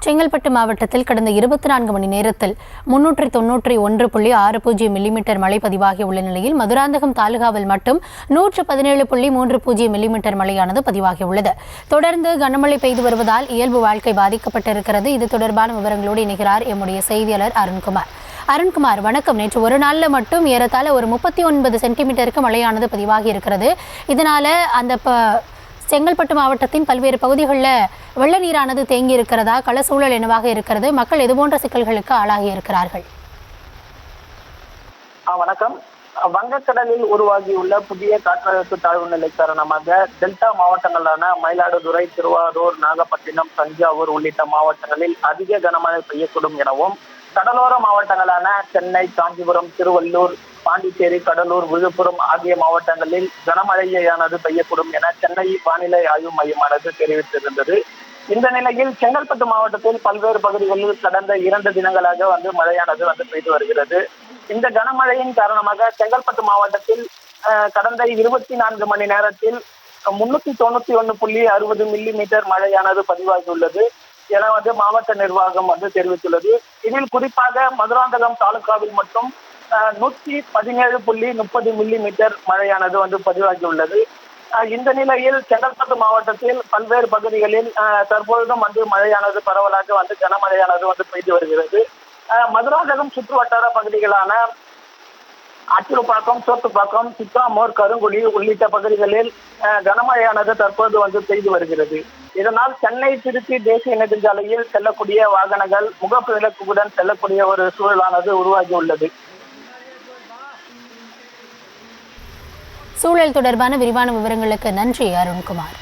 செங்கல்பட்டு மாவட்டத்தில் கடந்த 24 மணி நேரத்தில் 391.60 மில்லிமீட்டர் மழை பதிவாகியுள்ள நிலையில் மதுராந்தகம் தாலுகாவில் மட்டும் 117.30 மில்லிமீட்டர் மழையானது பதிவாகியுள்ளது. தொடர்ந்து கனமழை பெய்து வருவதால் இயல்பு வாழ்க்கை பாதிக்கப்பட்டிருக்கிறது. இது தொடர்பான விவரங்களோடு இணைகிறார் எம்முடைய செய்தியாளர் அருண்குமார். வணக்கம். நேற்று ஒரு நாளில் மட்டும் ஏறத்தாழ ஒரு 39 சென்டிமீட்டருக்கு மழையானது பதிவாகி இருக்கிறது. இதனால அந்த செங்கல்பட்டு மாவட்டத்தின் பல்வேறு பகுதிகளில் வெள்ள நீரானது தேங்கி இருக்கிறதா, கள சூழல் என்னவாக இருக்கிறது, மக்கள் இதுபோன்ற சிக்கல்களுக்கு ஆளாகி இருக்கிறார்கள்? வணக்கம். வங்கக்கடலில் உருவாகியுள்ள புதிய காற்றழுத்த தாழ்வு நிலை காரணமாக டெல்டா மாவட்டங்களான மயிலாடுதுறை, திருவாரூர், நாகப்பட்டினம், தஞ்சாவூர் உள்ளிட்ட மாவட்டங்களில் அதிக கனமழை பெய்யக்கூடும் எனவும், கடலோர மாவட்டங்களான சென்னை, காஞ்சிபுரம், திருவள்ளூர், பாண்டிச்சேரி, கடலூர், விழுப்புரம் ஆகிய மாவட்டங்களில் கனமழையானது பெய்யக்கூடும் என சென்னை வானிலை ஆய்வு மையமானது தெரிவித்திருந்தது. இந்த நிலையில் செங்கல்பட்டு மாவட்டத்தில் பல்வேறு பகுதிகளில் கடந்த 2 தினங்களாக மழையானது பெய்து வருகிறது. இந்த கனமழையின் காரணமாக செங்கல்பட்டு மாவட்டத்தில் கடந்த 24 மணி நேரத்தில் 391.60 மில்லிமீட்டர் மழையானது பதிவாகியுள்ளது என மாவட்ட நிர்வாகம் தெரிவித்துள்ளது. இதில் குறிப்பாக மதுராந்தகம் தாலுகாவில் மட்டும் 117.30 மில்லிமீட்டர் மழையானது பதிவாகியுள்ளது. இந்த நிலையில் செங்கல்பட்டு மாவட்டத்தில் பல்வேறு பகுதிகளில் தற்பொழுதும் மழையானது பரவலாக கனமழையானது பெய்து வருகிறது. மதுராந்தகம் சுற்று வட்டார பகுதிகளான அச்சிறுப்பாக்கம், சோத்துப்பாக்கம், சிக்காமோர், கருங்குழி உள்ளிட்ட பகுதிகளில் கனமழையானது தற்போது பெய்து வருகிறது. இதனால் சென்னை திருச்சி தேசிய நெடுஞ்சாலையில் செல்லக்கூடிய வாகனங்கள் முகவிலக்குடன் செல்லக்கூடிய ஒரு சூழலானது உருவாகியுள்ளது. சூழல் தொடர்பான விரிவான விவரங்களுக்கு நன்றி அருண்குமார்.